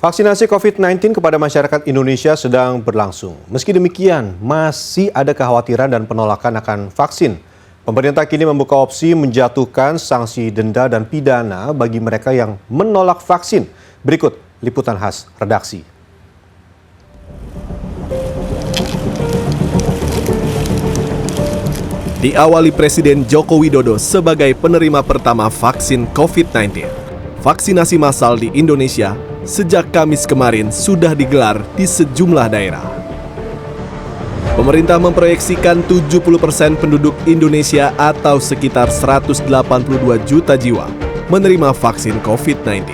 Vaksinasi COVID-19 kepada masyarakat Indonesia sedang berlangsung. Meski demikian, masih ada kekhawatiran dan penolakan akan vaksin. Pemerintah kini membuka opsi menjatuhkan sanksi denda dan pidana bagi mereka yang menolak vaksin. Berikut liputan khas redaksi. Diawali Presiden Joko Widodo sebagai penerima pertama vaksin COVID-19. Vaksinasi massal di Indonesia sejak Kamis kemarin sudah digelar di sejumlah daerah. Pemerintah memproyeksikan 70% penduduk Indonesia atau sekitar 182 juta jiwa menerima vaksin COVID-19.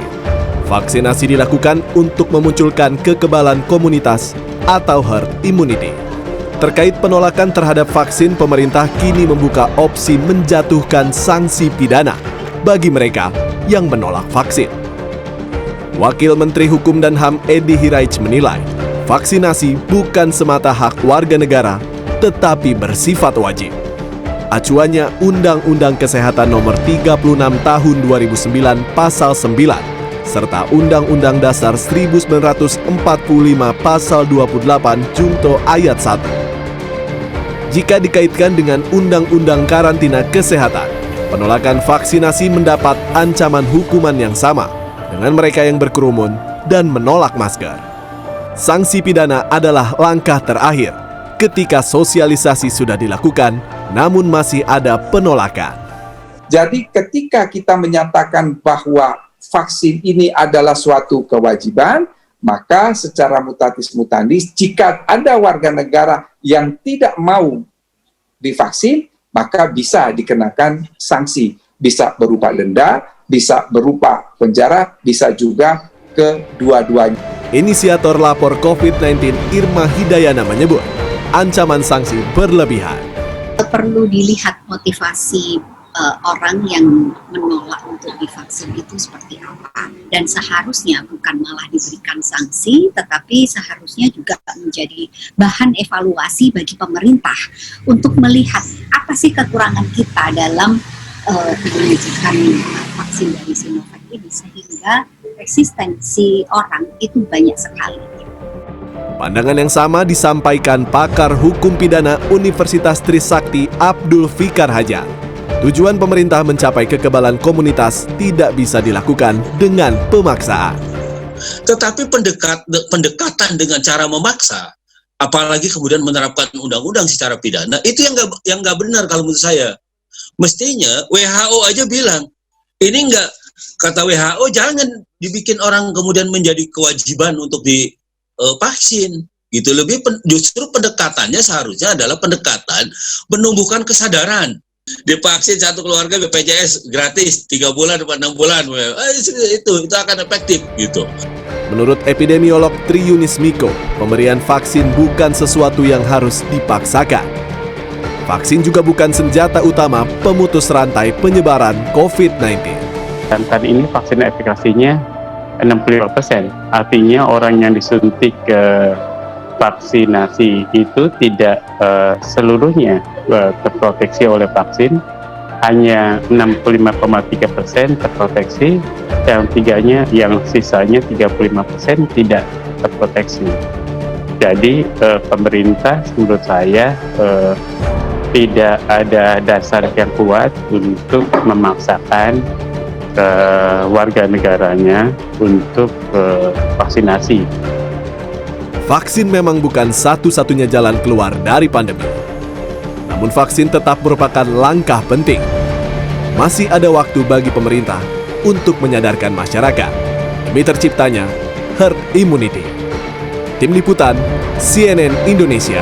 Vaksinasi dilakukan untuk memunculkan kekebalan komunitas atau herd immunity. Terkait penolakan terhadap vaksin, pemerintah kini membuka opsi menjatuhkan sanksi pidana bagi mereka yang menolak vaksin. Wakil Menteri Hukum dan HAM Edi Hiraij menilai, vaksinasi bukan semata hak warga negara, tetapi bersifat wajib. Acuannya Undang-Undang Kesehatan Nomor 36 Tahun 2009 Pasal 9, serta Undang-Undang Dasar 1945 Pasal 28 Junto Ayat 1. Jika dikaitkan dengan Undang-Undang Karantina Kesehatan, penolakan vaksinasi mendapat ancaman hukuman yang sama dengan mereka yang berkerumun dan menolak masker. Sanksi pidana adalah langkah terakhir ketika sosialisasi sudah dilakukan, namun masih ada penolakan. Jadi ketika kita menyatakan bahwa vaksin ini adalah suatu kewajiban, maka secara mutatis mutandis, jika ada warga negara yang tidak mau divaksin, maka bisa dikenakan sanksi. Bisa berupa denda, bisa berupa penjara, bisa juga kedua-duanya. Inisiator lapor COVID-19 Irma Hidayana menyebut, ancaman sanksi berlebihan. Perlu dilihat motivasi orang yang menolak untuk divaksin itu seperti apa. Dan seharusnya bukan malah diberikan sanksi, tetapi seharusnya juga menjadi bahan evaluasi bagi pemerintah untuk melihat apa sih kekurangan kita dalam mengajukan vaksin dari Sinovac ini, sehingga resistensi orang itu banyak sekali. Pandangan yang sama disampaikan pakar hukum pidana Universitas Trisakti Abdul Fikar Hajar. Tujuan pemerintah mencapai kekebalan komunitas tidak bisa dilakukan dengan pemaksaan. Tetapi pendekatan dengan cara memaksa, apalagi kemudian menerapkan undang-undang secara pidana, itu yang nggak benar kalau menurut saya. Mestinya WHO aja bilang, ini nggak, kata WHO jangan dibikin orang kemudian menjadi kewajiban untuk divaksin. Gitu. Justru pendekatannya seharusnya adalah pendekatan menumbuhkan kesadaran. Divaksin satu keluarga BPJS gratis 3 bulan atau 6 bulan, itu akan efektif gitu. Menurut epidemiolog Tri Yunis Miko, pemberian vaksin bukan sesuatu yang harus dipaksakan. Vaksin juga bukan senjata utama pemutus rantai penyebaran COVID-19. Dan saat ini vaksin efikasinya 65%. Artinya orang yang disuntik vaksinasi itu tidak seluruhnya terproteksi oleh vaksin. Hanya 65,3% terproteksi, yang sisanya 35% tidak terproteksi. Jadi pemerintah menurut saya tidak ada dasar yang kuat untuk memaksakan warga negaranya untuk vaksinasi. Vaksin memang bukan satu-satunya jalan keluar dari pandemi. Namun vaksin tetap merupakan langkah penting. Masih ada waktu bagi pemerintah untuk menyadarkan masyarakat demi terciptanya herd immunity. Tim Liputan, CNN Indonesia.